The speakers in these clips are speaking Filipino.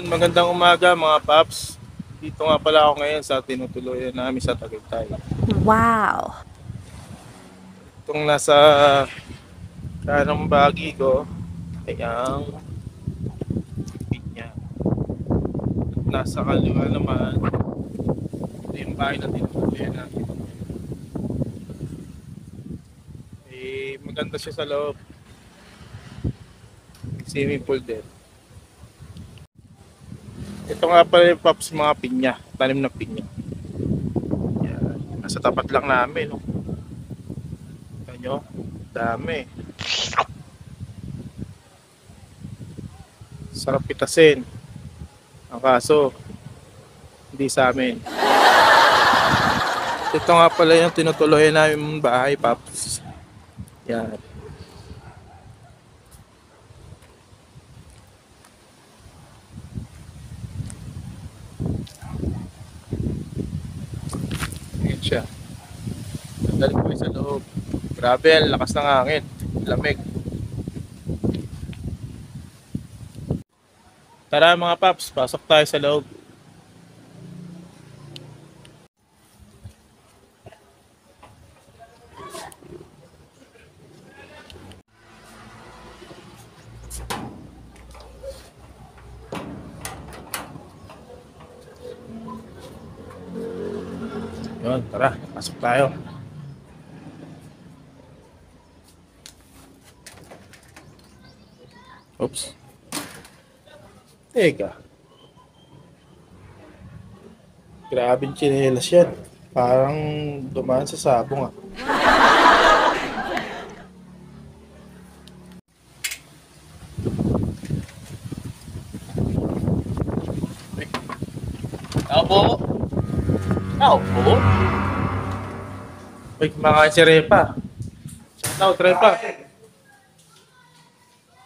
Magandang umaga mga paps. Dito nga pala ako ngayon sa tinutuloyan namin sa Tagaytay. Wow! Itong nasa kanang bahagi ko ay ang pinya. At nasa kaliwa naman, ito yung bahay na tinutuloyan namin. Maganda siya sa loob. Swimming pool din. Ito nga pala yung paps, mga pinya. Tanim na pinya. Yan. Nasa tapat lang namin. No? Kanyo, dami. Sarap pitasin. Ang kaso, hindi sa amin. Ito nga pala yung tinutuloyan namin bahay, paps. Yan. Ayan siya. Nandali ko sa loob. Grabe, ang lakas ng hangin. Lamig. Tara mga paps, pasok tayo sa loob. Yun, tara, pasok tayo. Oops. Teka. Grabe yung tsinelas yan. Parang dumaan sa sabong ah. Tao po. Tao po. Uy, kumakain si Repa. Tao, Repa.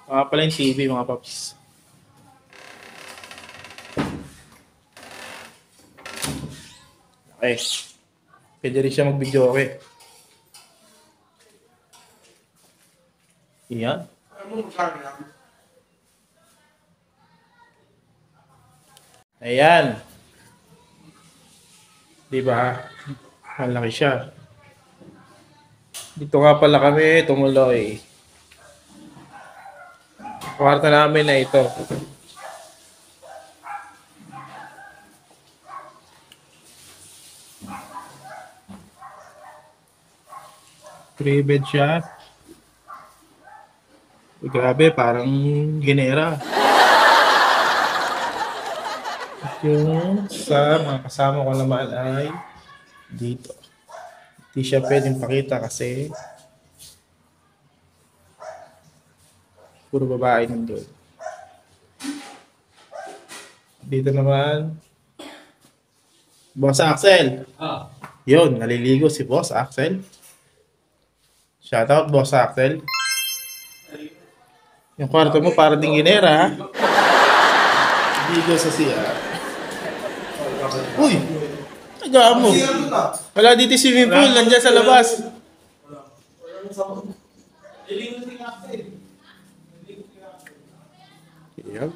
Mga pala yung TV, mga paps. Okay. Pwede rin siya mag-video okay. Iyan. Ayan. Diba? Malaki siya. Dito nga pala kami tumuloy. Kwarto namin na ito. Three bed siya. Grabe, parang ginera. At yung sa mga kasama ko naman ay dito. Hindi siya pwedeng pakita kasi puro babae nandun. Dito naman, Boss Axel. Yun, naliligo si Boss Axel. Shoutout, Boss Axel. Yung kwarto mo para ding ginera, ha? Ligo sa CR. Uy! Tagaan mo. Wala dito si swimming pool, nandiyan sa labas. Yep.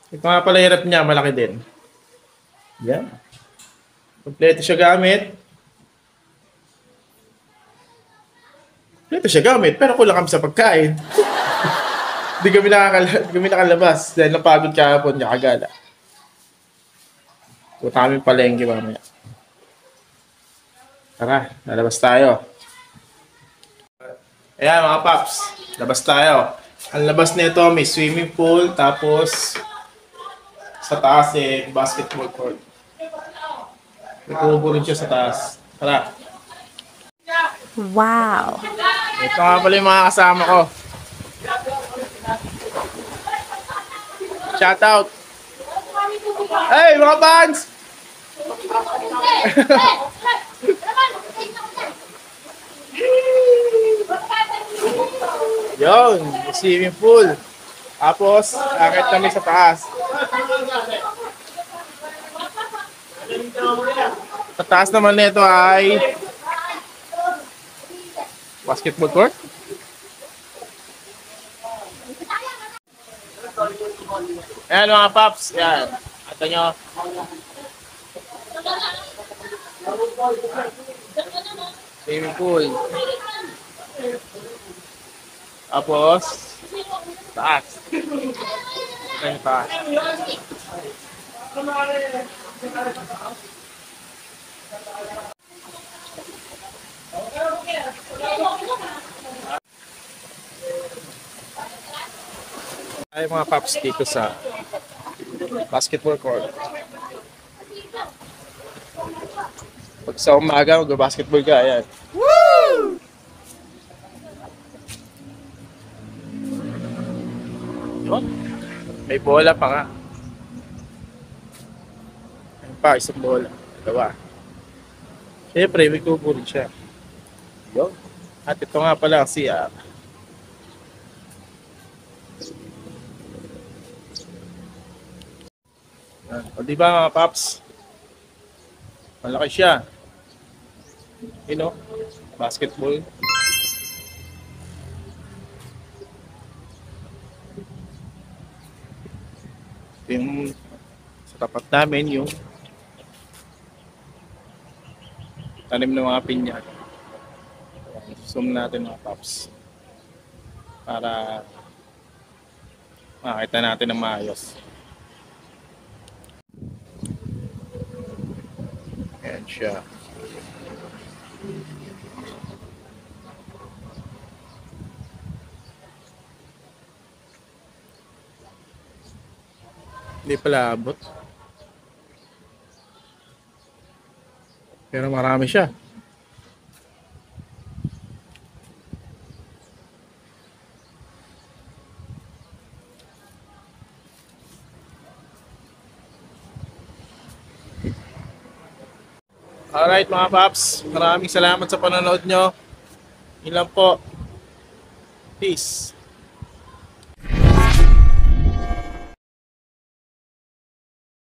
Ito nga pala hirap niya, malaki din. Yan. Kompleto siya gamit. Kompleto siya gamit, pero kulang kami sa pagkain. Di kami nakalabas dahil napagod kahapon, nakagala. Punta kami palengke mamaya. Tara, lalabas tayo. Ayan mga paps, labas tayo. Ang labas nito may swimming pool, tapos sa taas basketball court. May kubo rin siya sa taas. Tara. Wow! Ito nga pala yung mga kasama ko. Shout out! Hey mga fans! Yun, swimming pool. Tapos, akit kami sa taas. Sa taas naman nito ay basketball court. Ayan mga paps, yan. Ato nyo. Swimming pool. Tapos, taas. Ayan yung taas. Ay mga paps dito sa basketball court. Pag sa umaga, mag-basketball ka, ayan. Woo! Yun. May bola pa nga. Ayun pa, isang bola. Dalawa. Siyempre, may kubo rin siya. Yun. At ito nga pala ang CR. O diba mga paps? Malaki siya. You know, basketball. Ito yung sa tapat namin yung tanim ng mga pinya. Zoom natin mga paps para makita natin ng maayos. Ayan siya. Hindi pala abot. Pero marami siya. Alright mga paps, maraming salamat sa panonood nyo. Yun lang po. Peace.